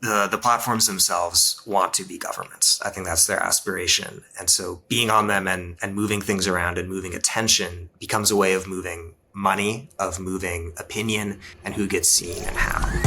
the platforms themselves want to be governments. I think that's their aspiration. And so being on them and moving things around and moving attention becomes a way of moving money, of moving opinion, and who gets seen and how.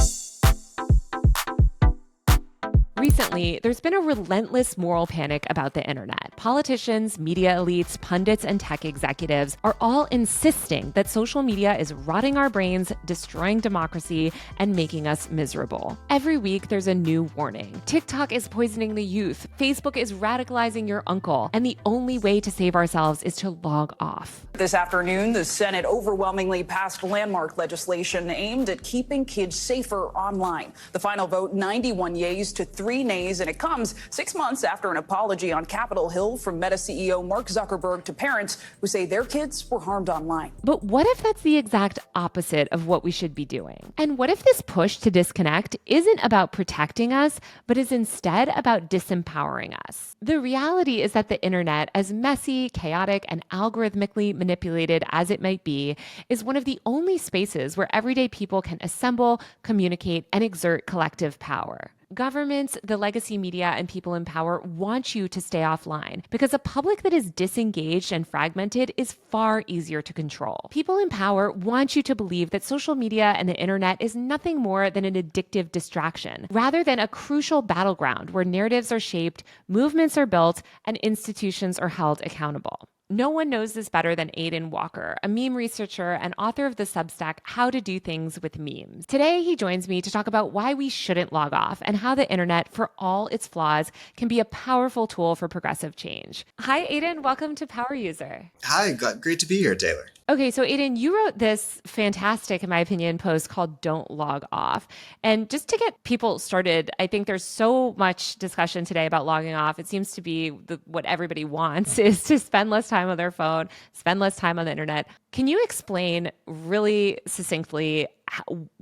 Recently, there's been a relentless moral panic about the internet. Politicians, media elites, pundits, and tech executives are all insisting that social media is rotting our brains, destroying democracy, and making us miserable. Every week, there's a new warning. TikTok is poisoning the youth. Facebook is radicalizing your uncle. And the only way to save ourselves is to log off. This afternoon, the Senate overwhelmingly passed landmark legislation aimed at keeping kids safer online. The final vote, 91 yeas to 3 nays, and it comes 6 months after an apology on Capitol Hill from Meta CEO Mark Zuckerberg to parents who say their kids were harmed online. But what if that's the exact opposite of what we should be doing? And what if this push to disconnect isn't about protecting us, but is instead about disempowering us? The reality is that the internet, as messy, chaotic, and algorithmically manipulated as it might be, is one of the only spaces where everyday people can assemble, communicate, and exert collective power. Governments, the legacy media, and people in power want you to stay offline because a public that is disengaged and fragmented is far easier to control. People in power want you to believe that social media and the internet is nothing more than an addictive distraction, rather than a crucial battleground where narratives are shaped, movements are built, and institutions are held accountable. No one knows this better than Aidan Walker, a meme researcher and author of the Substack How to Do Things with Memes. Today, he joins me to talk about why we shouldn't log off and how the internet, for all its flaws, can be a powerful tool for progressive change. Hi, Aidan. Welcome to Power User. Hi, great to be here, Taylor. Okay, so Aidan, you wrote this fantastic, in my opinion, post called Don't Log Off. And just to get people started, I think there's so much discussion today about logging off. It seems to be what everybody wants is to spend less time on their phone, spend less time on the internet. Can you explain really succinctly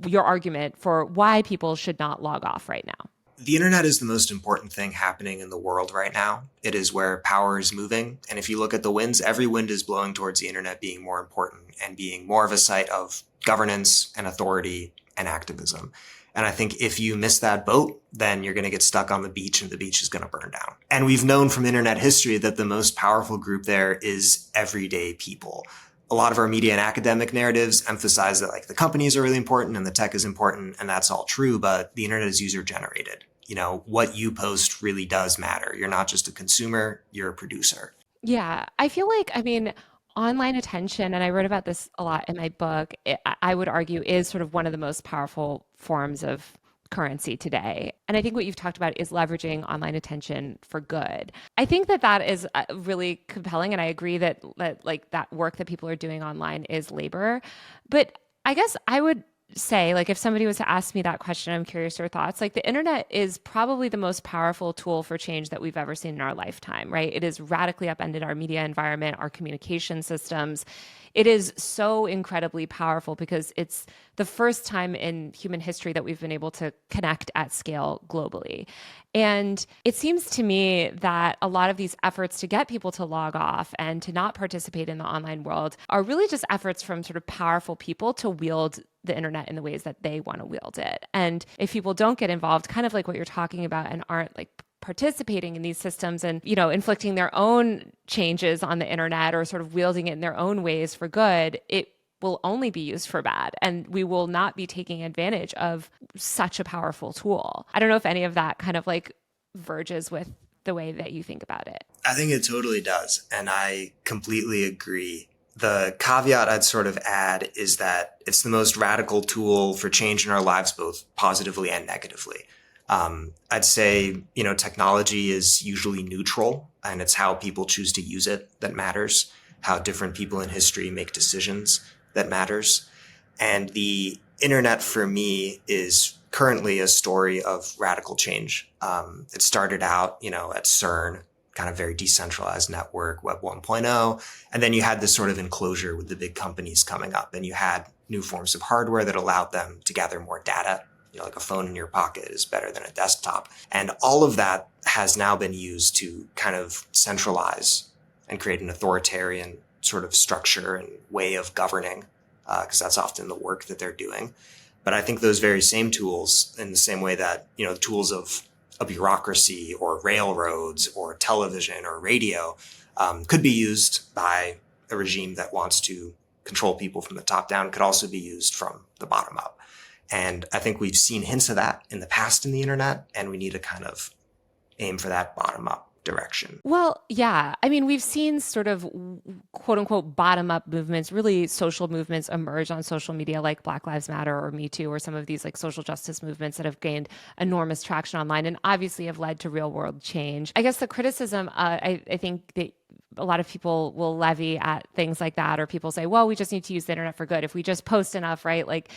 your argument for why people should not log off right now? The internet is the most important thing happening in the world right now. It is where power is moving. And if you look at the winds, every wind is blowing towards the internet being more important and being more of a site of governance and authority and activism. And I think if you miss that boat, then you're going to get stuck on the beach and the beach is going to burn down. And we've known from internet history that the most powerful group there is everyday people. A lot of our media and academic narratives emphasize that the companies are really important and the tech is important, and that's all true, but the internet is user generated. What you post really does matter. You're not just a consumer, you're a producer. Yeah, I feel online attention, and I wrote about this a lot in my book, I would argue is sort of one of the most powerful forms of currency today. And I think what you've talked about is leveraging online attention for good. I think that is really compelling. And I agree that that work that people are doing online is labor. But I guess I would say, if somebody was to ask me that question, I'm curious your thoughts. The internet is probably the most powerful tool for change that we've ever seen in our lifetime, right? It has radically upended our media environment, our communication systems. It is so incredibly powerful because it's the first time in human history that we've been able to connect at scale globally. And it seems to me that a lot of these efforts to get people to log off and to not participate in the online world are really just efforts from sort of powerful people to wield the internet in the ways that they want to wield it. And if people don't get involved, kind of like what you're talking about, and aren't participating in these systems and, inflicting their own changes on the internet or sort of wielding it in their own ways for good, it will only be used for bad. And we will not be taking advantage of such a powerful tool. I don't know if any of that kind of verges with the way that you think about it. I think it totally does. And I completely agree. The caveat I'd sort of add is that it's the most radical tool for change in our lives, both positively and negatively. I'd say, technology is usually neutral, and it's how people choose to use it that matters, how different people in history make decisions that matters. And the internet for me is currently a story of radical change. It started out, at CERN, kind of very decentralized network, Web 1.0. And then you had this sort of enclosure with the big companies coming up, and you had new forms of hardware that allowed them to gather more data. A phone in your pocket is better than a desktop. And all of that has now been used to kind of centralize and create an authoritarian sort of structure and way of governing, because that's often the work that they're doing. But I think those very same tools, in the same way that, the tools of a bureaucracy or railroads or television or radio could be used by a regime that wants to control people from the top down, could also be used from the bottom up. And I think we've seen hints of that in the past in the internet, and we need to kind of aim for that bottom up direction. Well, yeah. I mean, we've seen sort of quote unquote bottom up movements, really social movements emerge on social media like Black Lives Matter or Me Too or some of these like social justice movements that have gained enormous traction online and obviously have led to real world change. I guess the criticism, I think that a lot of people will levy at things like that, or people say, well, we just need to use the internet for good. If we just post enough, right? Like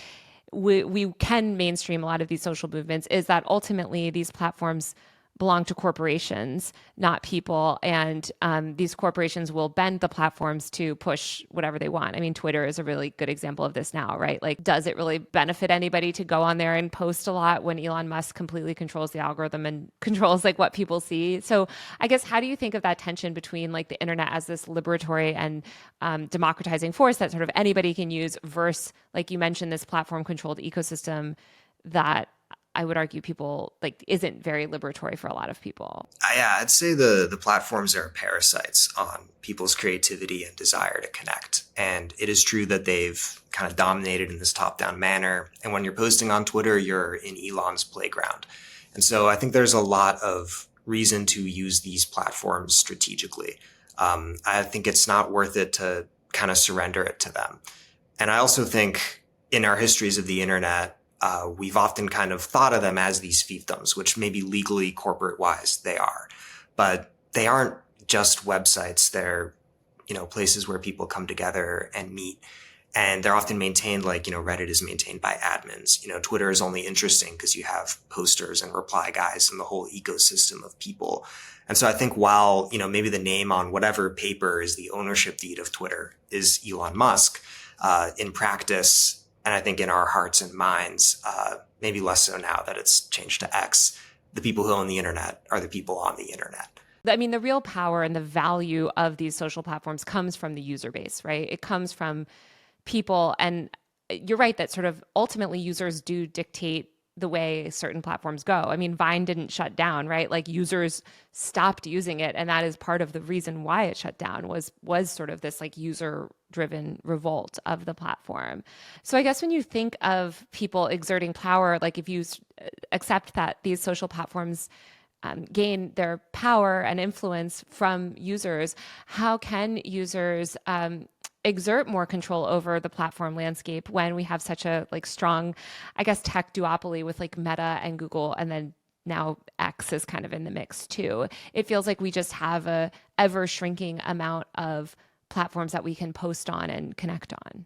we can mainstream a lot of these social movements, is that ultimately these platforms belong to corporations, not people. And these corporations will bend the platforms to push whatever they want. I mean, Twitter is a really good example of this now, right? Like, does it really benefit anybody to go on there and post a lot when Elon Musk completely controls the algorithm and controls like what people see? So I guess, how do you think of that tension between like the internet as this liberatory and democratizing force that sort of anybody can use versus, like you mentioned, this platform controlled ecosystem that I would argue people like isn't very liberatory for a lot of people? Yeah, I'd say the platforms are parasites on people's creativity and desire to connect. And it is true that they've kind of dominated in this top-down manner. And when you're posting on Twitter, you're in Elon's playground. And so I think there's a lot of reason to use these platforms strategically. I think it's not worth it to kind of surrender it to them. And I also think in our histories of the internet, we've often kind of thought of them as these fiefdoms, which maybe legally, corporate-wise, they are. But they aren't just websites. They're, places where people come together and meet. And they're often maintained like, Reddit is maintained by admins. Twitter is only interesting because you have posters and reply guys and the whole ecosystem of people. And so I think while, maybe the name on whatever paper is the ownership deed of Twitter is Elon Musk, in practice, and I think in our hearts and minds, maybe less so now that it's changed to X, the people who own the internet are the people on the internet. I mean, the real power and the value of these social platforms comes from the user base, right? It comes from people. And you're right that sort of ultimately users do dictate the way certain platforms go. I mean, Vine didn't shut down, right? Like users stopped using it. And that is part of the reason why it shut down was sort of this like user driven revolt of the platform. So I guess when you think of people exerting power, like if you accept that these social platforms gain their power and influence from users, how can users exert more control over the platform landscape when we have such a like strong, I guess, tech duopoly with like Meta and Google, and then now X is kind of in the mix too. It feels like we just have a ever shrinking amount of platforms that we can post on and connect on.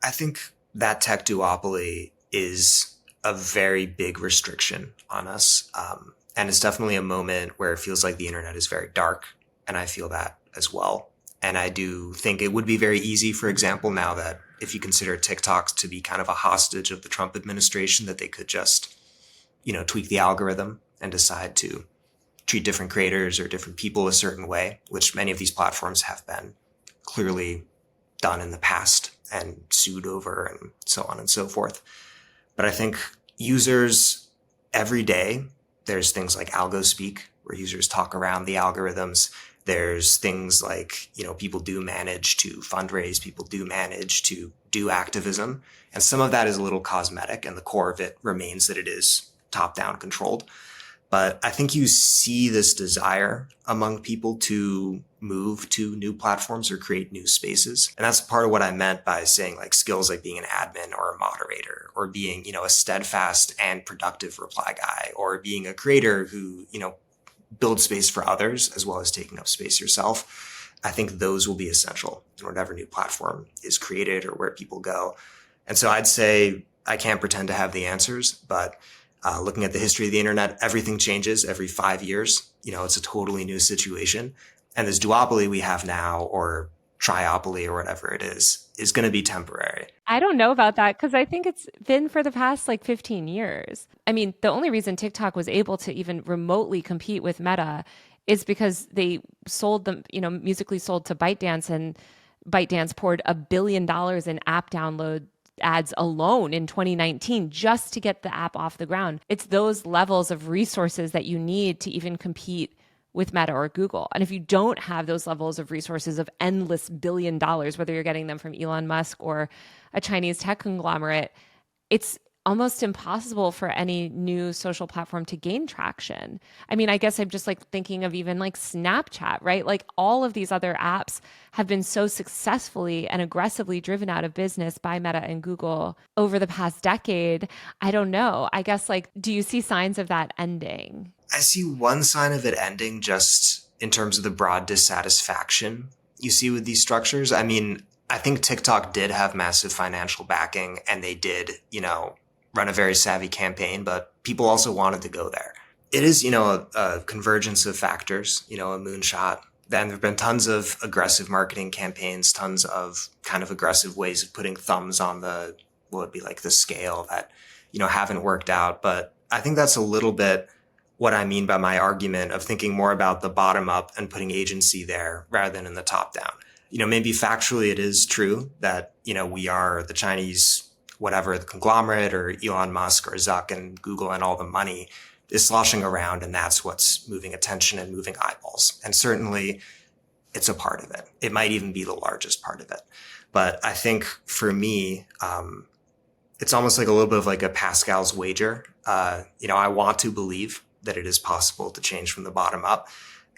I think that tech duopoly is a very big restriction on us. And it's definitely a moment where it feels like the internet is very dark. And I feel that as well. And I do think it would be very easy, for example, now that if you consider TikTok to be kind of a hostage of the Trump administration, that they could just, tweak the algorithm and decide to treat different creators or different people a certain way, which many of these platforms have been clearly done in the past and sued over and so on and so forth. But I think users every day, there's things like algo speak where users talk around the algorithms. There's things like, people do manage to fundraise, people do manage to do activism. And some of that is a little cosmetic, and the core of it remains that it is top-down controlled. But I think you see this desire among people to move to new platforms or create new spaces. And that's part of what I meant by saying like skills like being an admin or a moderator, or being, a steadfast and productive reply guy, or being a creator who, build space for others as well as taking up space yourself. I think those will be essential in whatever new platform is created or where people go. And so I'd say I can't pretend to have the answers, but looking at the history of the internet, everything changes every 5 years. It's a totally new situation. And this duopoly we have now, or triopoly or whatever it is going to be temporary. I don't know about that because I think it's been for the past like 15 years. I mean, the only reason TikTok was able to even remotely compete with Meta is because they sold them, Musically sold to ByteDance, and ByteDance poured $1 billion in app downloads ads alone in 2019 just to get the app off the ground. It's those levels of resources that you need to even compete with Meta or Google. And if you don't have those levels of resources of endless $1 billion, whether you're getting them from Elon Musk or a Chinese tech conglomerate, it's almost impossible for any new social platform to gain traction. I mean, I guess I'm just like thinking of even like Snapchat, right? Like all of these other apps have been so successfully and aggressively driven out of business by Meta and Google over the past decade. I don't know. I guess like, do you see signs of that ending? I see one sign of it ending just in terms of the broad dissatisfaction you see with these structures. I mean, I think TikTok did have massive financial backing and they did, run a very savvy campaign, but people also wanted to go there. It is, a convergence of factors, a moonshot. Then there have been tons of aggressive marketing campaigns, tons of kind of aggressive ways of putting thumbs on what would be like the scale that, haven't worked out. But I think that's a little bit what I mean by my argument of thinking more about the bottom up and putting agency there rather than in the top down. Maybe factually it is true that, we are the Chinese, whatever, the conglomerate or Elon Musk or Zuck and Google and all the money is sloshing around and that's what's moving attention and moving eyeballs. And certainly it's a part of it. It might even be the largest part of it. But I think for me, it's almost like a little bit of like a Pascal's wager. I want to believe that it is possible to change from the bottom up.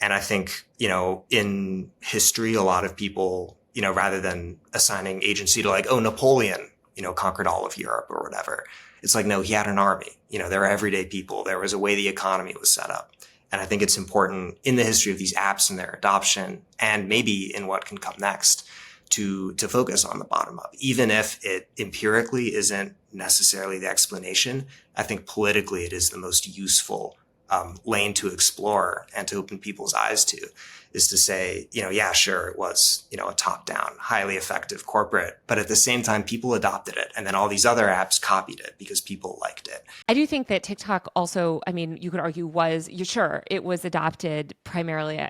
And I think, in history, a lot of people, rather than assigning agency to like, oh, Napoleon, conquered all of Europe or whatever. It's like, no, he had an army. There were everyday people. There was a way the economy was set up. And I think it's important in the history of these apps and their adoption and maybe in what can come next to focus on the bottom up. Even if it empirically isn't necessarily the explanation, I think politically it is the most useful lane to explore and to open people's eyes to, is to say, yeah, sure, it was, a top-down, highly effective corporate, but at the same time, people adopted it. And then all these other apps copied it because people liked it. I do think that TikTok also, I mean, you could argue it was adopted primarily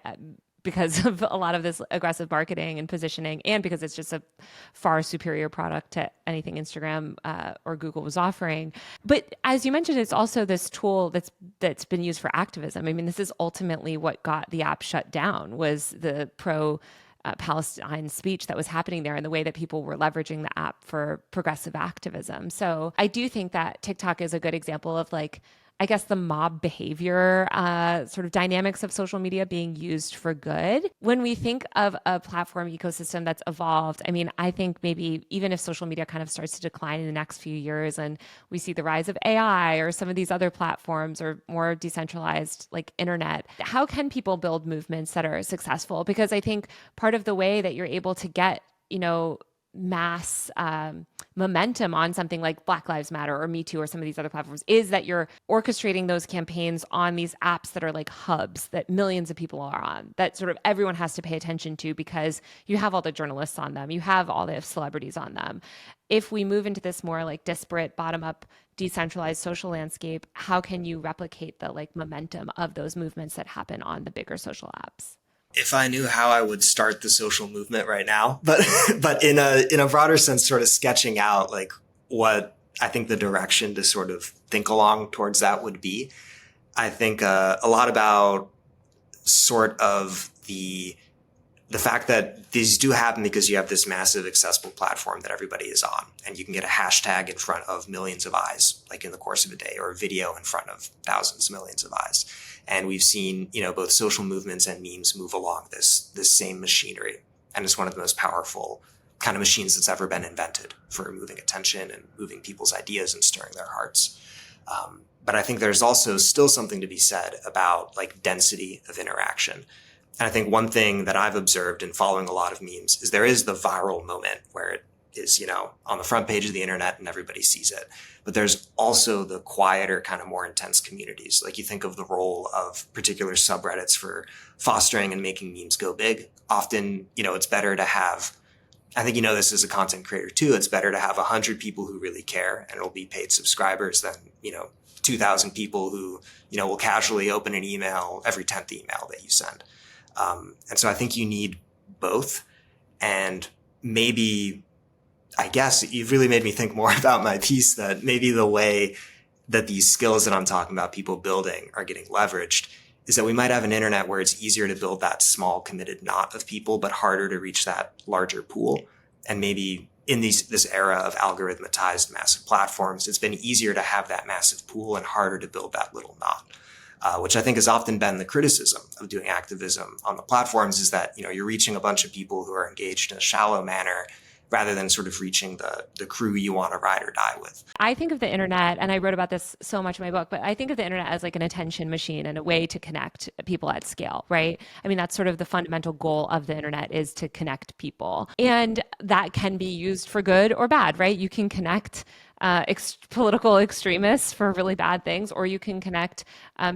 because of a lot of this aggressive marketing and positioning, and because it's just a far superior product to anything Instagram or Google was offering. But as you mentioned, it's also this tool that's been used for activism. I mean, this is ultimately what got the app shut down, was the Palestine speech that was happening there and the way that people were leveraging the app for progressive activism. So I do think that TikTok is a good example of like, I guess, the mob behavior sort of dynamics of social media being used for good. When we think of a platform ecosystem that's evolved, I mean, I think maybe even if social media kind of starts to decline in the next few years and we see the rise of AI or some of these other platforms or more decentralized like internet, how can people build movements that are successful? Because I think part of the way that you're able to get, mass momentum on something like Black Lives Matter or Me Too or some of these other platforms is that you're orchestrating those campaigns on these apps that are like hubs that millions of people are on, that sort of everyone has to pay attention to because you have all the journalists on them, you have all the celebrities on them. If we move into this more like disparate, bottom-up, decentralized social landscape, how can you replicate the like momentum of those movements that happen on the bigger social apps? If I knew how, I would start the social movement right now. But in a broader sense, sort of sketching out like what I think the direction to sort of think along towards that would be. I think a lot about sort of the fact that these do happen because you have this massive accessible platform that everybody is on, and you can get a hashtag in front of millions of eyes, like in the course of a day, or a video in front of thousands, millions of eyes. And we've seen, both social movements and memes move along this same machinery. And it's one of the most powerful kind of machines that's ever been invented for moving attention and moving people's ideas and stirring their hearts. But I think there's also still something to be said about like density of interaction. And I think one thing that I've observed in following a lot of memes is there is the viral moment where it is, on the front page of the internet and everybody sees it. But there's also the quieter, kind of more intense communities. Like you think of the role of particular subreddits for fostering and making memes go big. Often, it's better to have, I think this as a content creator too, it's better to have 100 people who really care and it'll be paid subscribers than, 2,000 people who, will casually open an email every 10th email that you send. And so I think you need both. And maybe I guess you've really made me think more about my piece, that maybe the way that these skills that I'm talking about people building are getting leveraged is that we might have an internet where it's easier to build that small committed knot of people, but harder to reach that larger pool. And maybe in this era of algorithmatized massive platforms, it's been easier to have that massive pool and harder to build that little knot. Which I think has often been the criticism of doing activism on the platforms, is that, you're reaching a bunch of people who are engaged in a shallow manner rather than sort of reaching the crew you want to ride or die with. I think of the internet, and I wrote about this so much in my book, but I think of the internet as like an attention machine and a way to connect people at scale, right? I mean, that's sort of the fundamental goal of the internet, is to connect people. And that can be used for good or bad, right? You can connect political extremists for really bad things, or you can connect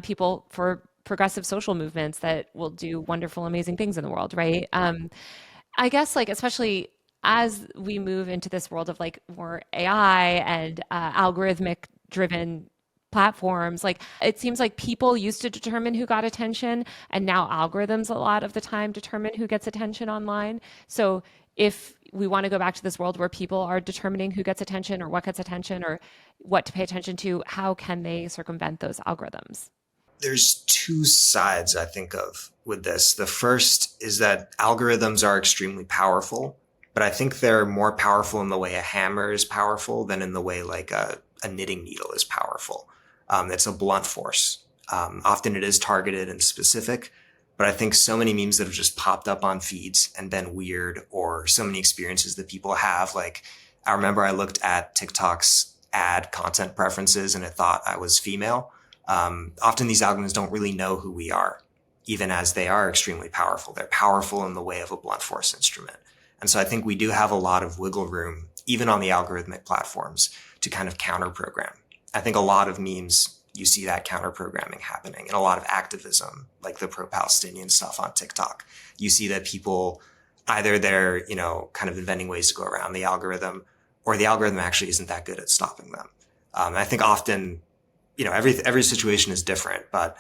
people for progressive social movements that will do wonderful, amazing things in the world, right? I guess, like, especially as we move into this world of like more AI and algorithmic driven platforms, like it seems like people used to determine who got attention, and now algorithms a lot of the time determine who gets attention online. So if we want to go back to this world where people are determining who gets attention or what gets attention or what to pay attention to, how can they circumvent those algorithms? There's two sides I think of with this. The first is that algorithms are extremely powerful, but I think they're more powerful in the way a hammer is powerful than in the way like a knitting needle is powerful. It's a blunt force. Often it is targeted and specific, but I think so many memes that have just popped up on feeds and been weird, or so many experiences that people have. Like, I remember I looked at TikTok's ad content preferences and it thought I was female. Often these algorithms don't really know who we are, even as they are extremely powerful. They're powerful in the way of a blunt force instrument. And so I think we do have a lot of wiggle room, even on the algorithmic platforms, to kind of counter program. I think a lot of memes, you see that counter programming happening, and a lot of activism, like the pro-Palestinian stuff on TikTok. You see that people, either they're, kind of inventing ways to go around the algorithm, or the algorithm actually isn't that good at stopping them. I think often, every situation is different, but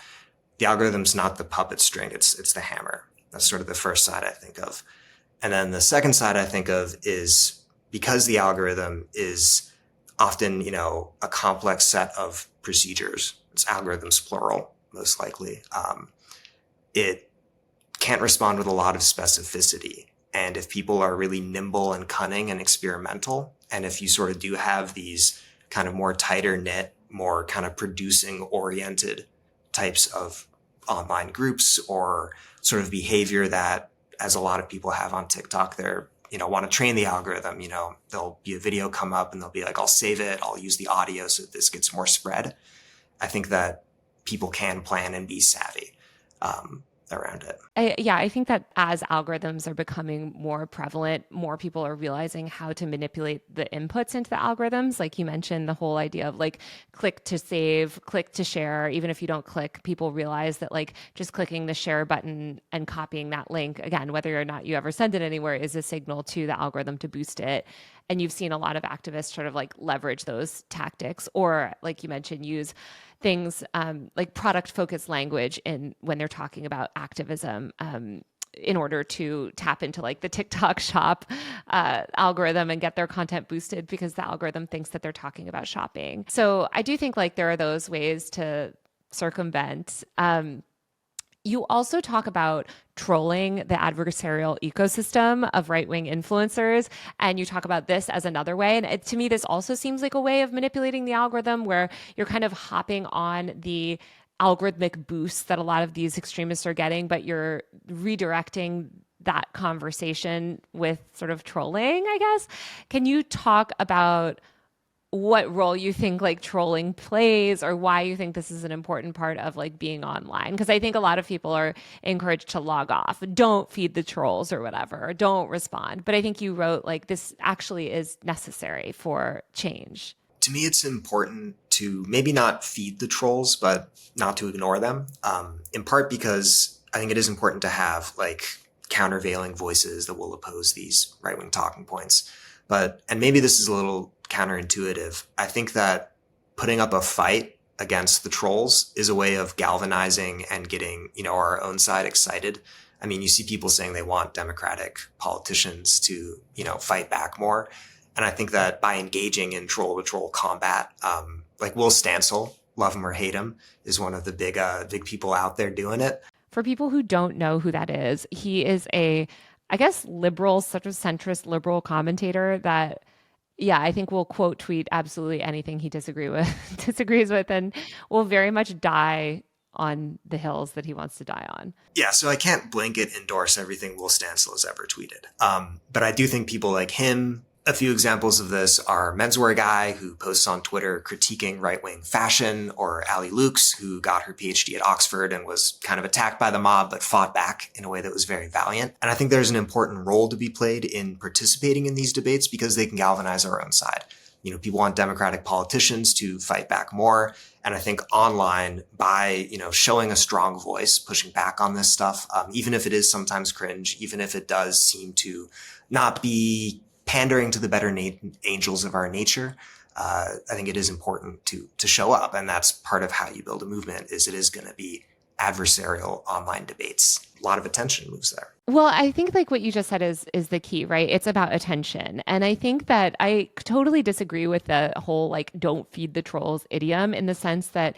the algorithm's not the puppet string, it's the hammer. That's sort of the first side I think of. And then the second side I think of is, because the algorithm is often, a complex set of procedures, it's algorithms plural, most likely. It can't respond with a lot of specificity. And if people are really nimble and cunning and experimental, and if you sort of do have these kind of more tighter knit, more kind of producing oriented types of online groups, or sort of behavior that, as a lot of people have on TikTok, they're, want to train the algorithm, there'll be a video come up and they'll be like, I'll save it, I'll use the audio so that this gets more spread. I think that people can plan and be savvy around it. I think that as algorithms are becoming more prevalent, more people are realizing how to manipulate the inputs into the algorithms. Like you mentioned, the whole idea of like click to save, click to share. Even if you don't click, people realize that like just clicking the share button and copying that link, again, whether or not you ever send it anywhere, is a signal to the algorithm to boost it. And you've seen a lot of activists sort of like leverage those tactics, or like you mentioned, use things like product focused language when they're talking about activism, in order to tap into like the TikTok shop algorithm and get their content boosted, because the algorithm thinks that they're talking about shopping. So I do think like there are those ways to circumvent. You also talk about trolling the adversarial ecosystem of right-wing influencers, and you talk about this as another way. And to me, this also seems like a way of manipulating the algorithm, where you're kind of hopping on the algorithmic boosts that a lot of these extremists are getting, but you're redirecting that conversation with sort of trolling, I guess. Can you talk about what role you think like trolling plays, or why you think this is an important part of like being online? Because I think a lot of people are encouraged to log off, don't feed the trolls or whatever, or don't respond. But I think you wrote like this actually is necessary for change. To me, it's important to maybe not feed the trolls, but not to ignore them. In part because I think it is important to have like countervailing voices that will oppose these right-wing talking points. And maybe this is a little counterintuitive. I think that putting up a fight against the trolls is a way of galvanizing and getting, our own side excited. I mean, you see people saying they want Democratic politicians to, fight back more. And I think that by engaging in troll to troll combat, like Will Stansel, love him or hate him, is one of the big people out there doing it. For people who don't know who that is, he is a, I guess, liberal, sort of centrist liberal commentator that, yeah, I think will quote tweet absolutely anything he disagrees with, and will very much die on the hills that he wants to die on. Yeah, so I can't blanket endorse everything Will Stansel has ever tweeted. But I do think people like him, a few examples of this are Menswear Guy, who posts on Twitter critiquing right-wing fashion, or Ali Lukes, who got her PhD at Oxford and was kind of attacked by the mob, but fought back in a way that was very valiant. And I think there's an important role to be played in participating in these debates because they can galvanize our own side. You know, people want Democratic politicians to fight back more. And I think online, by, showing a strong voice, pushing back on this stuff, even if it is sometimes cringe, even if it does seem to not be pandering to the better angels of our nature, I think it is important to show up. And that's part of how you build a movement, is it is going to be adversarial online debates. A lot of attention moves there. Well, I think like what you just said is the key, right? It's about attention. And I think that I totally disagree with the whole like don't feed the trolls idiom, in the sense that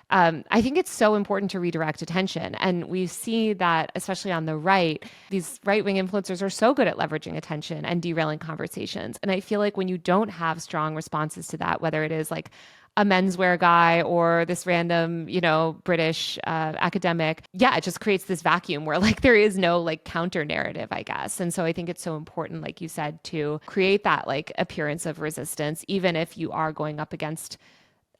I think it's so important to redirect attention. And we see that, especially on the right, these right-wing influencers are so good at leveraging attention and derailing conversations. And I feel like when you don't have strong responses to that, whether it is like a menswear guy or this random, British academic, it just creates this vacuum where like there is no like counter narrative, I guess. And so I think it's so important, like you said, to create that like appearance of resistance, even if you are going up against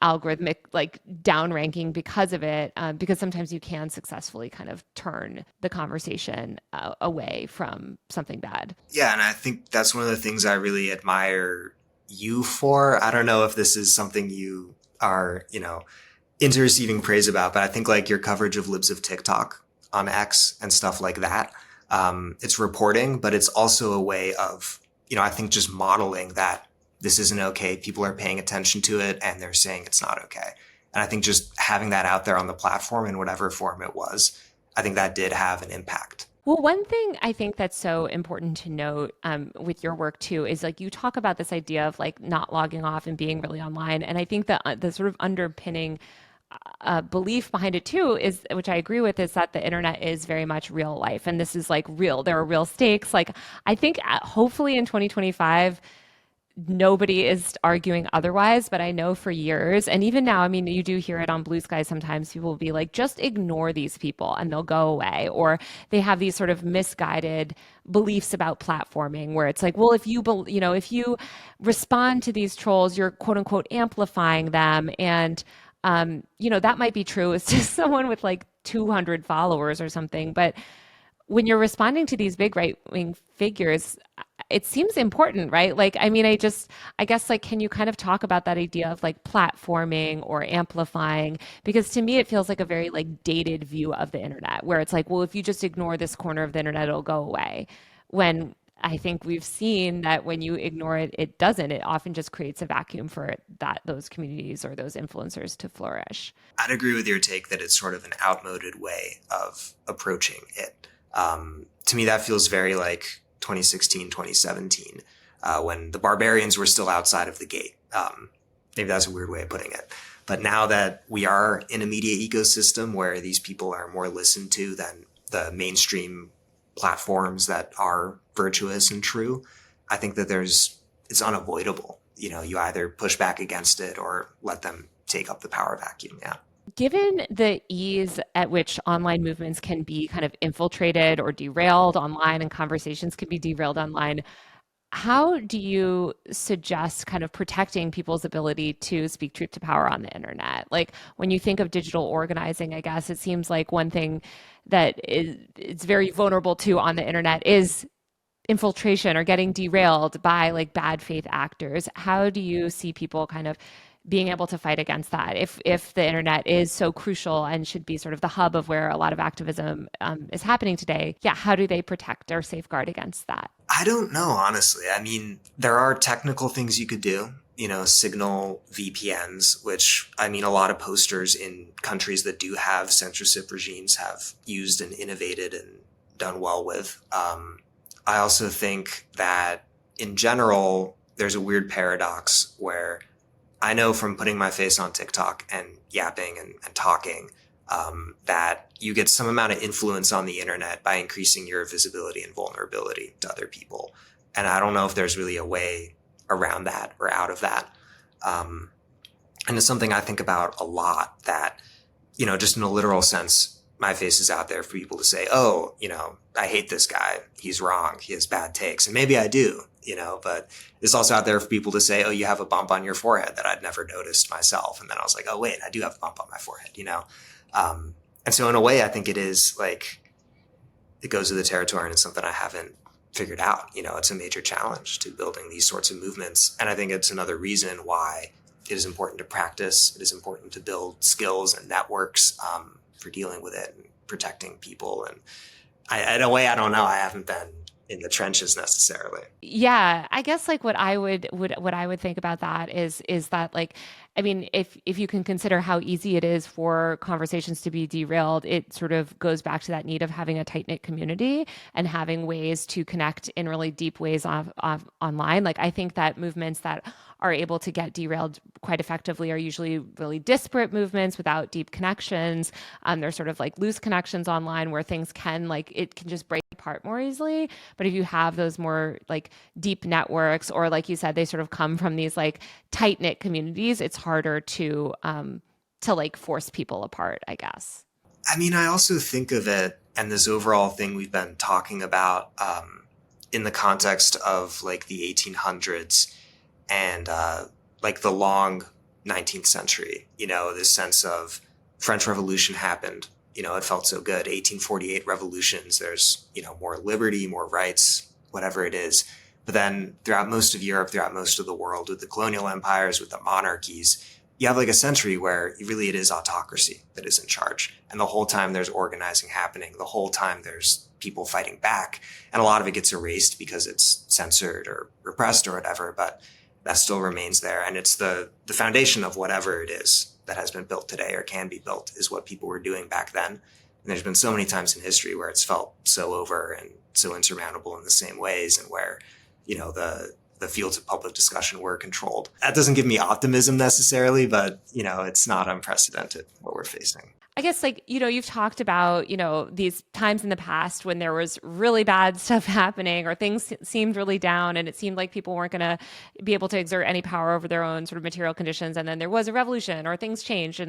algorithmic like downranking because of it, because sometimes you can successfully kind of turn the conversation away from something bad. Yeah, and I think that's one of the things I really admire you for. I don't know if this is something you are, into receiving praise about, but I think like your coverage of Libs of TikTok on X and stuff like that, it's reporting, but it's also a way of, I think just modeling that this isn't okay. People are paying attention to it and they're saying it's not okay. And I think just having that out there on the platform in whatever form it was, I think that did have an impact. Well, one thing I think that's so important to note with your work too is like you talk about this idea of like not logging off and being really online. And I think that the sort of underpinning belief behind it too is, which I agree with, is that the internet is very much real life. And this is like real. There are real stakes. Like I think hopefully in 2025, nobody is arguing otherwise, but I know for years, and even now, I mean, you do hear it on Blue Sky sometimes, people will be like, just ignore these people and they'll go away. Or they have these sort of misguided beliefs about platforming where it's like, well, if you respond to these trolls, you're quote unquote amplifying them. And, that might be true. It's just someone with like 200 followers or something. But when you're responding to these big right-wing figures, it seems important, right? Like, I mean, I guess like, can you kind of talk about that idea of like platforming or amplifying? Because to me, it feels like a very like dated view of the internet where it's like, well, if you just ignore this corner of the internet, it'll go away. When I think we've seen that when you ignore it, it doesn't. It often just creates a vacuum for those communities or those influencers to flourish. I'd agree with your take that it's sort of an outmoded way of approaching it. To me, that feels very like 2016, 2017, when the barbarians were still outside of the gate. Maybe that's a weird way of putting it. But now that we are in a media ecosystem where these people are more listened to than the mainstream platforms that are virtuous and true, I think that it's unavoidable. You either push back against it or let them take up the power vacuum. Yeah. Given the ease at which online movements can be kind of infiltrated or derailed online and conversations can be derailed online, how do you suggest kind of protecting people's ability to speak truth to power on the internet? Like when you think of digital organizing, I guess it seems like one thing that it's very vulnerable to on the internet is infiltration or getting derailed by like bad faith actors. How do you see people kind of being able to fight against that if the internet is so crucial and should be sort of the hub of where a lot of activism is happening today? Yeah, how do they protect or safeguard against that? I don't know, honestly. I mean, there are technical things you could do, signal VPNs, which I mean, a lot of posters in countries that do have censorship regimes have used and innovated and done well with. I also think that in general, there's a weird paradox where I know from putting my face on TikTok and yapping and talking that you get some amount of influence on the internet by increasing your visibility and vulnerability to other people. And I don't know if there's really a way around that or out of that. And it's something I think about a lot, that, just in a literal sense, my face is out there for people to say, oh, I hate this guy. He's wrong. He has bad takes. And maybe I do, but it's also out there for people to say, oh, you have a bump on your forehead that I'd never noticed myself. And then I was like, oh, wait, I do have a bump on my forehead, And so in a way, I think it is like, it goes to the territory, and it's something I haven't figured out. It's a major challenge to building these sorts of movements. And I think it's another reason why it is important to practice. It is important to build skills and networks for dealing with it and protecting people. And in a way, I don't know. I haven't been in the trenches necessarily. Yeah, I guess like what I would think about that is that, like, I mean, if you can consider how easy it is for conversations to be derailed, it sort of goes back to that need of having a tight-knit community and having ways to connect in really deep ways online. Like, I think that movements that are able to get derailed quite effectively are usually really disparate movements without deep connections. They're sort of like loose connections online where things can, like, it can just break apart more easily. But if you have those more like deep networks, or like you said, they sort of come from these like tight knit communities, it's harder to like force people apart, I guess. I mean, I also think of it, and this overall thing we've been talking about in the context of like the 1800s and like the long 19th century, this sense of French Revolution happened. It felt so good. 1848 revolutions, there's, more liberty, more rights, whatever it is. But then throughout most of Europe, throughout most of the world, with the colonial empires, with the monarchies, you have like a century where really it is autocracy that is in charge. And the whole time there's organizing happening. The whole time there's people fighting back. And a lot of it gets erased because it's censored or repressed or whatever, but that still remains there. And it's the foundation of whatever it is that has been built today or can be built is what people were doing back then. And there's been so many times in history where it's felt so over and so insurmountable in the same ways, and where, the fields of public discussion were controlled. That doesn't give me optimism necessarily, but, it's not unprecedented what we're facing. I guess, like, you've talked about, these times in the past when there was really bad stuff happening or things seemed really down and it seemed like people weren't going to be able to exert any power over their own sort of material conditions. And then there was a revolution or things changed.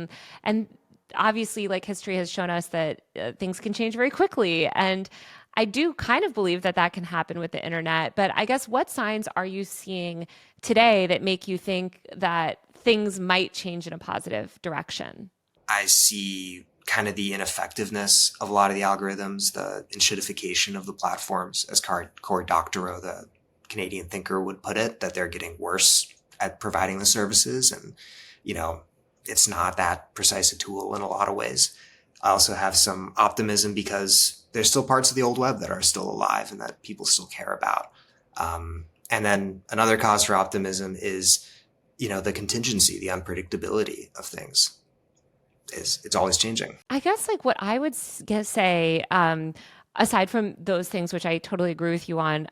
And obviously, like, history has shown us that things can change very quickly. And I do kind of believe that that can happen with the internet. But I guess, what signs are you seeing today that make you think that things might change in a positive direction? I see kind of the ineffectiveness of a lot of the algorithms, the enshittification of the platforms, as Cory Doctorow, the Canadian thinker, would put it, that they're getting worse at providing the services. And, it's not that precise a tool in a lot of ways. I also have some optimism because there's still parts of the old web that are still alive and that people still care about. And then another cause for optimism is, the contingency, the unpredictability of things. It's always changing. I guess, like, what I would say, aside from those things, which I totally agree with you on,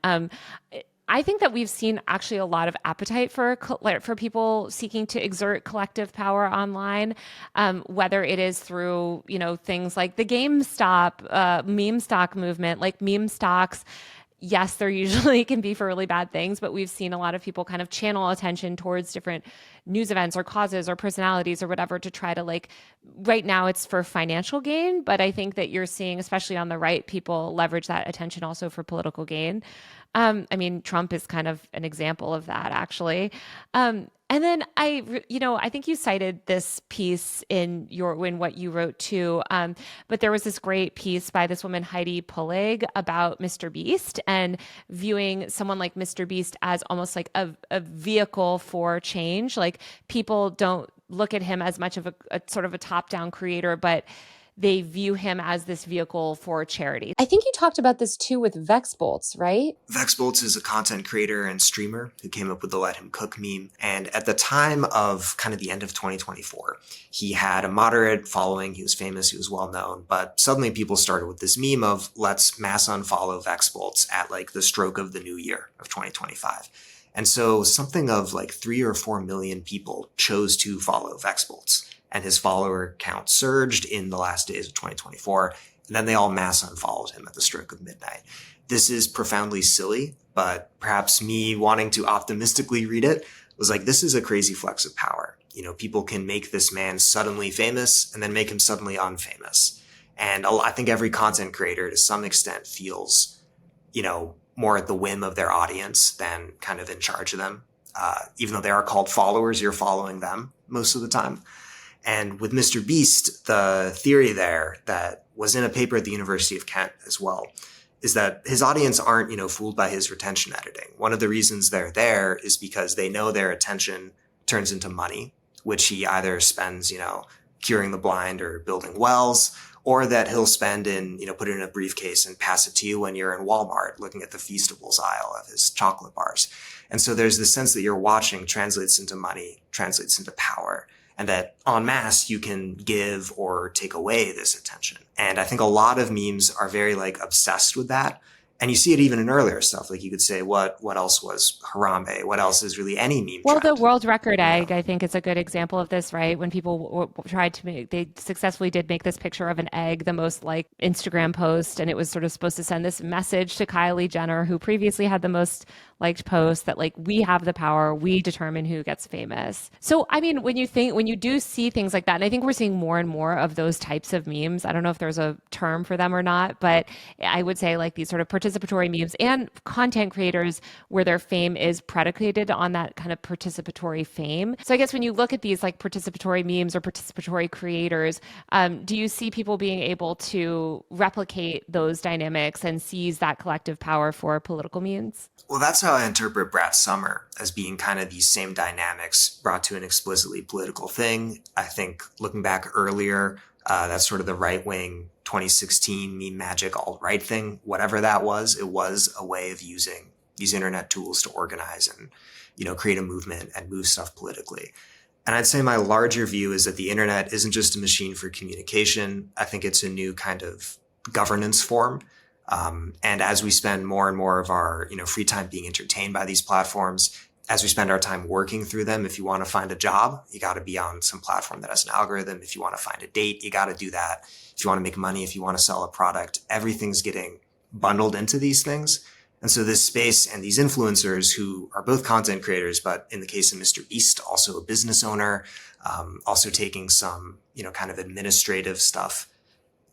I think that we've seen actually a lot of appetite for people seeking to exert collective power online, whether it is through, things like the GameStop meme stock movement, like meme stocks. Yes, there usually can be for really bad things, but we've seen a lot of people kind of channel attention towards different news events or causes or personalities or whatever to try to, like, right now it's for financial gain, but I think that you're seeing, especially on the right, people leverage that attention also for political gain. I mean, Trump is kind of an example of that, actually. And then I think you cited this piece in what you wrote too. But there was this great piece by this woman, Heidi Pullig, about Mr. Beast and viewing someone like Mr. Beast as almost like a vehicle for change. Like, people don't look at him as much of a sort of a top-down creator, but they view him as this vehicle for charity. I think you talked about this too with Vexbolts, right? Vexbolts is a content creator and streamer who came up with the Let Him Cook meme. And at the time of kind of the end of 2024, he had a moderate following. He was famous. He was well known. But suddenly people started with this meme of let's mass unfollow Vexbolts at like the stroke of the new year of 2025. And so something of like 3 or 4 million people chose to follow Vexbolts, and his follower count surged in the last days of 2024. And then they all mass unfollowed him at the stroke of midnight. This is profoundly silly, but perhaps me wanting to optimistically read it was like, this is a crazy flex of power. You know, people can make this man suddenly famous and then make him suddenly unfamous. And I think every content creator to some extent feels, you know, more at the whim of their audience than kind of in charge of them. Even though they are called followers, you're following them most of the time. And with Mr. Beast, the theory there that was in a paper at the University of Kent as well is that his audience aren't, you know, fooled by his retention editing. One of the reasons they're there is because they know their attention turns into money, which he either spends, you know, curing the blind or building wells, or that he'll spend in, you know, put it in a briefcase and pass it to you when you're in Walmart looking at the Feastables aisle of his chocolate bars. And so there's this sense that you're watching translates into money, translates into power, and that en masse you can give or take away this attention. And I think a lot of memes are very like obsessed with that. And you see it even in earlier stuff. Like you could say, what else was Harambe? What else is really any meme Well, trend? the world record egg, I think, is a good example of this, right? When people tried to make, they successfully did make this picture of an egg, the most liked Instagram post, and it was sort of supposed to send this message to Kylie Jenner, who previously had the most liked post, that like, we have the power, we determine who gets famous. So, I mean, when you do see things like that, and I think we're seeing more and more of those types of memes. I don't know if there's a term for them or not, but I would say like these sort of participatory memes and content creators where their fame is predicated on that kind of participatory fame. So I guess when you look at these like participatory memes or participatory creators, do you see people being able to replicate those dynamics and seize that collective power for political means? Well, that's how I interpret Brat Summer, as being kind of these same dynamics brought to an explicitly political thing. I think looking back earlier, that's sort of the right-wing 2016 meme magic alt-right thing, whatever that was, it was a way of using these internet tools to organize and, you know, create a movement and move stuff politically. And I'd say my larger view is that the internet isn't just a machine for communication. I think it's a new kind of governance form. And as we spend more and more of our, you know, free time being entertained by these platforms, as we spend our time working through them, if you want to find a job, you got to be on some platform that has an algorithm. If you want to find a date, you got to do that. If you want to make money, if you want to sell a product, everything's getting bundled into these things. And so this space and these influencers who are both content creators, but in the case of Mr. Beast, also a business owner, also taking some, you know, kind of administrative stuff.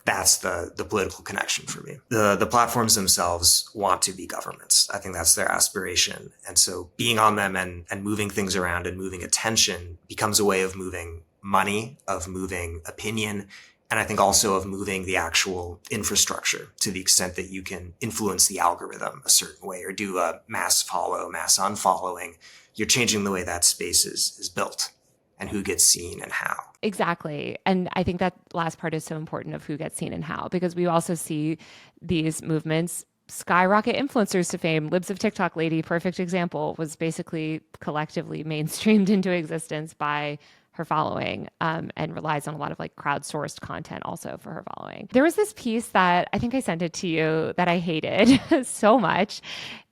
That's the political connection for me. The platforms themselves want to be governments. I think that's their aspiration. And so being on them and moving things around and moving attention becomes a way of moving money, of moving opinion, and I think also of moving the actual infrastructure to the extent that you can influence the algorithm a certain way or do a mass follow, mass unfollowing. You're changing the way that space is built and who gets seen and how. Exactly. And I think that last part is so important, of who gets seen and how, because we also see these movements skyrocket influencers to fame. Libs of TikTok lady, perfect example, was basically collectively mainstreamed into existence by her following, and relies on a lot of like crowdsourced content also for her following. There was this piece that I think I sent it to you that I hated so much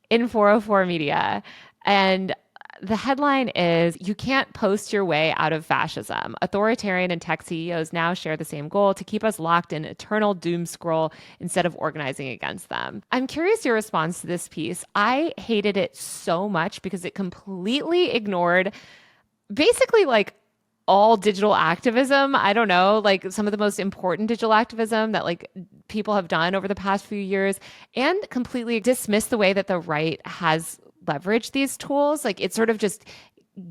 in 404 Media. And the headline is, "You can't post your way out of fascism. Authoritarian and tech CEOs now share the same goal: to keep us locked in eternal doom scroll instead of organizing against them." I'm curious your response to this piece. I hated it so much because it completely ignored basically like all digital activism. I don't know, like some of the most important digital activism that like people have done over the past few years, and completely dismissed the way that the right has leverage these tools. Like it sort of just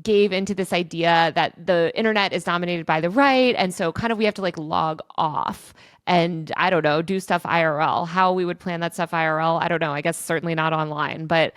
gave into this idea that the internet is dominated by the right. And so kind of we have to like log off and I don't know, do stuff IRL. How we would plan that stuff IRL, I don't know. I guess certainly not online. But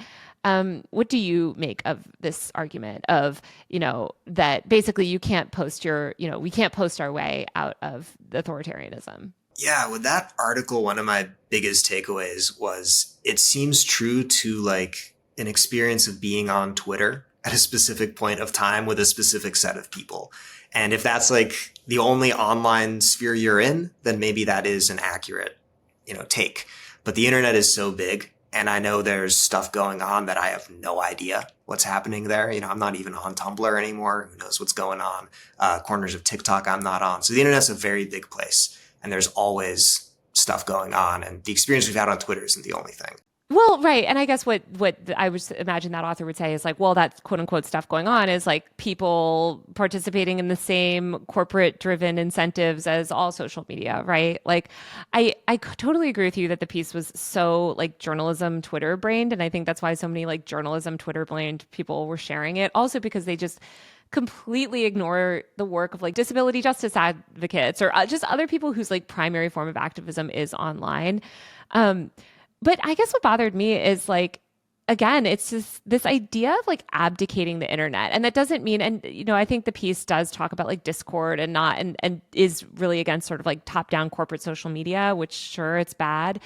what do you make of this argument of, you know, that basically you can't post your, you know, we can't post our way out of the authoritarianism? Yeah, with that article, one of my biggest takeaways was it seems true to like an experience of being on Twitter at a specific point of time with a specific set of people. And if that's like the only online sphere you're in, then maybe that is an accurate, you know, take. But the internet is so big And I know there's stuff going on that I have no idea what's happening there. I'm not even on Tumblr anymore. Who knows what's going on? Corners of TikTok I'm not on. So the internet's a very big place, and there's always stuff going on. And the experience we've had on Twitter isn't the only thing. Well, right. And I guess what I would imagine that author would say is like, well, that quote unquote stuff going on is like people participating in the same corporate driven incentives as all social media, right? Like I totally agree with you that the piece was so like journalism Twitter brained. And I think that's why so many like journalism Twitter brained people were sharing it. Also because they just completely ignore the work of like disability justice advocates or just other people whose like primary form of activism is online. But I guess what bothered me is like, again, it's just this idea of like abdicating the internet. And that doesn't mean, and, I think the piece does talk about like Discord and is really against sort of like top down corporate social media, which sure, it's bad.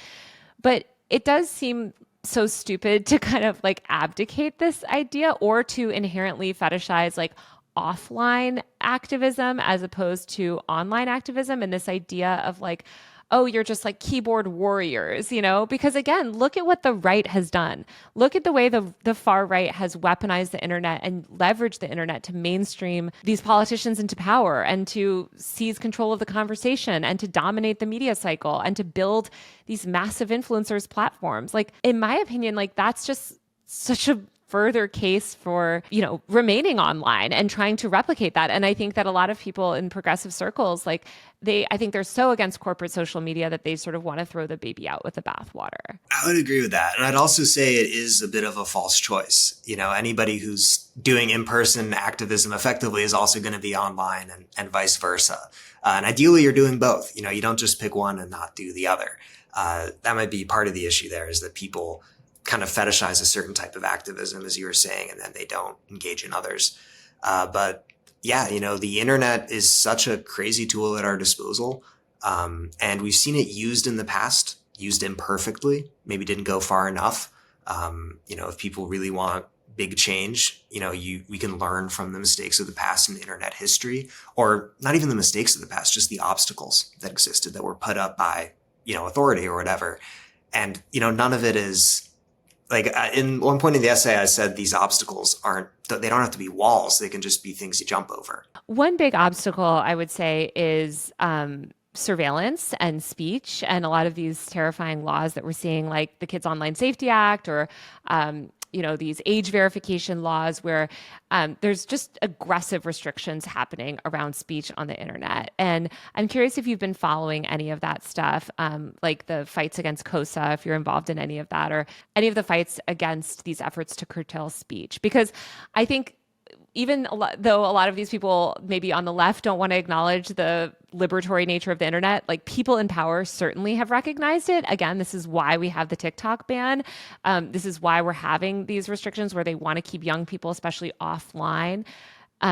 But it does seem so stupid to kind of like abdicate this idea or to inherently fetishize like offline activism as opposed to online activism. And this idea of like, oh, you're just like keyboard warriors, because again, look at what the right has done. Look at the way the far right has weaponized the internet and leveraged the internet to mainstream these politicians into power and to seize control of the conversation and to dominate the media cycle and to build these massive influencers platforms. Like, in my opinion, like that's just such a further case for, remaining online and trying to replicate that. And I think that a lot of people in progressive circles, like I think they're so against corporate social media that they sort of want to throw the baby out with the bathwater. I would agree with that. And I'd also say it is a bit of a false choice. Anybody who's doing in-person activism effectively is also going to be online and vice versa. And ideally you're doing both. You don't just pick one and not do the other. That might be part of the issue there, is that people kind of fetishize a certain type of activism, as you were saying, and then they don't engage in others. But yeah, the internet is such a crazy tool at our disposal. And we've seen it used in the past, used imperfectly, maybe didn't go far enough. If people really want big change, we can learn from the mistakes of the past in internet history, or not even the mistakes of the past, just the obstacles that existed that were put up by, authority or whatever. And, none of it is, like, in one point in the essay, I said ththey don't have to be walls. They can just be things you jump over. One big obstacle, I would say, is surveillance and speech. And a lot of these terrifying laws that we're seeing, like the Kids Online Safety Act or, these age verification laws where there's just aggressive restrictions happening around speech on the internet. And I'm curious if you've been following any of that stuff, like the fights against COSA, if you're involved in any of that, or any of the fights against these efforts to curtail speech. Because I think though a lot of these people maybe on the left don't want to acknowledge the liberatory nature of the internet, like people in power certainly have recognized it. Again, this is why we have the TikTok ban. This is why we're having these restrictions where they want to keep young people, especially offline.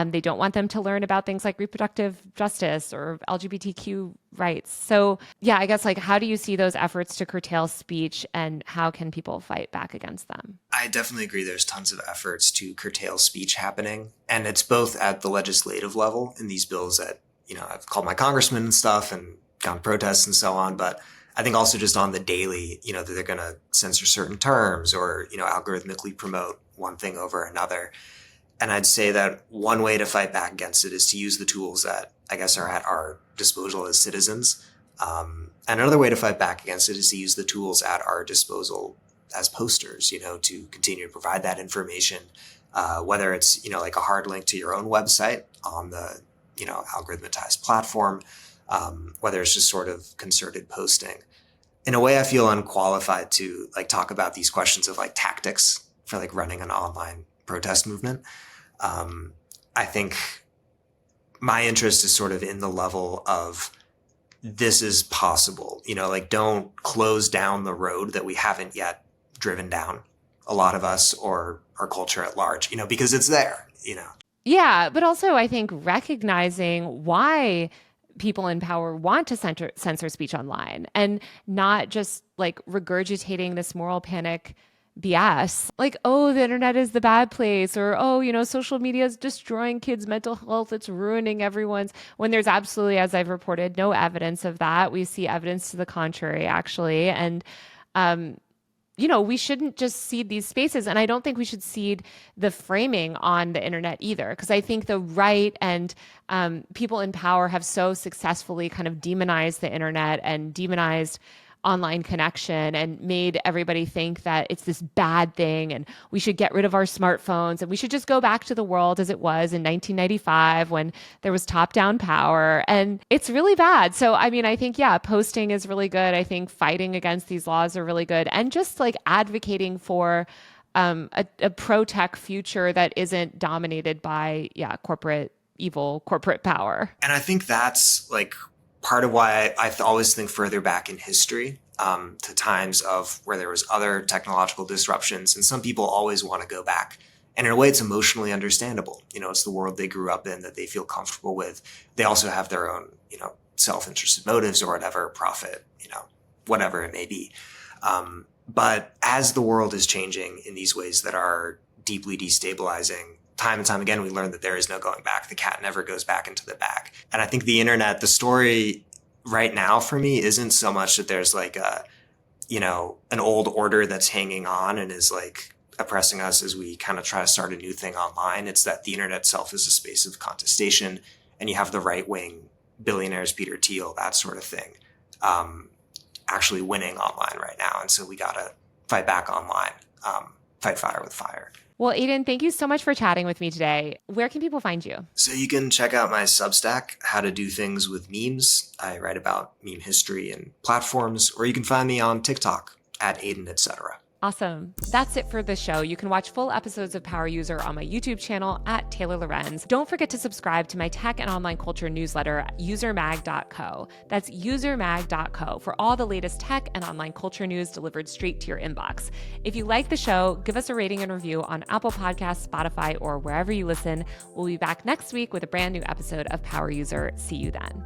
They don't want them to learn about things like reproductive justice or LGBTQ rights. So yeah, I guess like, how do you see those efforts to curtail speech and how can people fight back against them? I definitely agree. There's tons of efforts to curtail speech happening. And it's both at the legislative level in these bills that, I've called my congressman and stuff and gone protests and so on. But I think also just on the daily, that they're going to censor certain terms or, algorithmically promote one thing over another. And I'd say that one way to fight back against it is to use the tools that I guess are at our disposal as citizens. And another way to fight back against it is to use the tools at our disposal as posters, to continue to provide that information, whether it's, like a hard link to your own website on the, algorithmatized platform, whether it's just sort of concerted posting. In a way, I feel unqualified to like talk about these questions of like tactics for like running an online protest movement. I think my interest is sort of in the level of this is possible, like don't close down the road that we haven't yet driven down, a lot of us or our culture at large, because it's there, Yeah, but also I think recognizing why people in power want to censor speech online and not just like regurgitating this moral panic BS, like, oh, the internet is the bad place, or, oh, social media is destroying kids' mental health. It's ruining everyone's, when there's absolutely, as I've reported, no evidence of that. We see evidence to the contrary, actually. And we shouldn't just cede these spaces. And I don't think we should cede the framing on the internet either, because I think the right and people in power have so successfully kind of demonized the internet and demonized online connection and made everybody think that it's this bad thing and we should get rid of our smartphones and we should just go back to the world as it was in 1995 when there was top-down power. And it's really bad. So, I mean, I think, yeah, posting is really good. I think fighting against these laws are really good. And just like advocating for a pro-tech future that isn't dominated by, corporate power. And I think that's like part of why I always think further back in history to times of where there was other technological disruptions. And some people always want to go back. And in a way, it's emotionally understandable. It's the world they grew up in that they feel comfortable with. They also have their own, self-interested motives or whatever, profit, whatever it may be. But as the world is changing in these ways that are deeply destabilizing, time and time again, we learn that there is no going back. The cat never goes back into the bag. And I think the internet, the story right now for me isn't so much that there's like an old order that's hanging on and is like oppressing us as we kind of try to start a new thing online. It's that the internet itself is a space of contestation, and you have the right wing billionaires, Peter Thiel, that sort of thing, actually winning online right now. And so we got to fight back online, fight fire with fire. Well, Aidan, thank you so much for chatting with me today. Where can people find you? So you can check out my Substack, How to Do Things with Memes. I write about meme history and platforms, or you can find me on TikTok at Aidan, etc. Awesome. That's it for the show. You can watch full episodes of Power User on my YouTube channel at Taylor Lorenz. Don't forget to subscribe to my tech and online culture newsletter at usermag.co. That's usermag.co for all the latest tech and online culture news delivered straight to your inbox. If you like the show, give us a rating and review on Apple Podcasts, Spotify, or wherever you listen. We'll be back next week with a brand new episode of Power User. See you then.